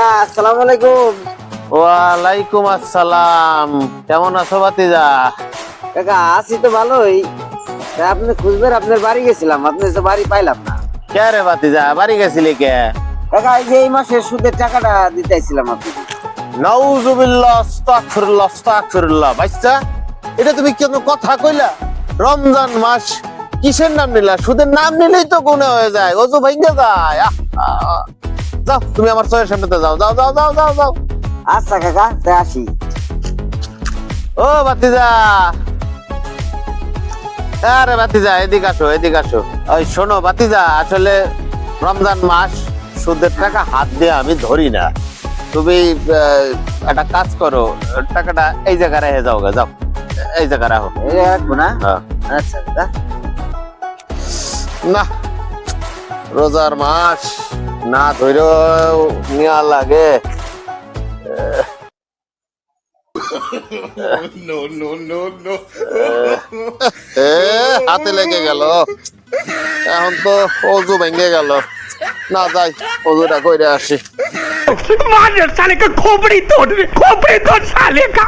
কাকা আসসালামু আলাইকুম। ওয়ালাইকুম আসসালাম। কেমন আছো ভাতিজা? কাকা আছি তো ভালোই। তা আপনি খুঁজবেন, আপনার বাড়ি গেছিলাম, আপনি তো বাড়ি পাইলাম না। কে রে ভাতিজা, বাড়ি গেছিলি কে? কাকা এই যে এই মাসের সুদের টাকাটা দিতেছিলাম আপনাকে। নাউজুবিল্লাহ, আস্তাগফিরুল্লাহ, আস্তাগফিরুল্লাহ। বাচ্চা, এটা তুমি কেন কথা কইলা? রমজান মাস, কিসের নাম নিলা? সুদের নাম নিলেই তো গুনাহ হয়ে যায়, ওযু ভাঙ্গে যায়। যাও তুমি আমার চোখের সামনেতে যাও, যাও যাও যাও যাও যাও। আচ্ছা কাকা, তাই আসি। ও ভাতিজা, আরে ভাতিজা এদিকে আসো, এদিকে আসো। ওই শোনো ভাতিজা, আসলে রমজান মাস সুদের টাকা হাত দিয়ে আমি ধরি না। তুমি একটা কাজ করো, টাকাটা এই জায়গায় রেখে যাও, যাও এই জায়গায় রাখো। এই রাখবো না? হ্যাঁ। আচ্ছা কাকা। না, রোজার মাস না ধরেও নেওয়া লাগে। হাতে লেগে গেল, এখন তো অজু ভেঙে গেল। না যাই, অজুটা কইরে আসি। मार साले का खोपड़ी तोड़ साले का।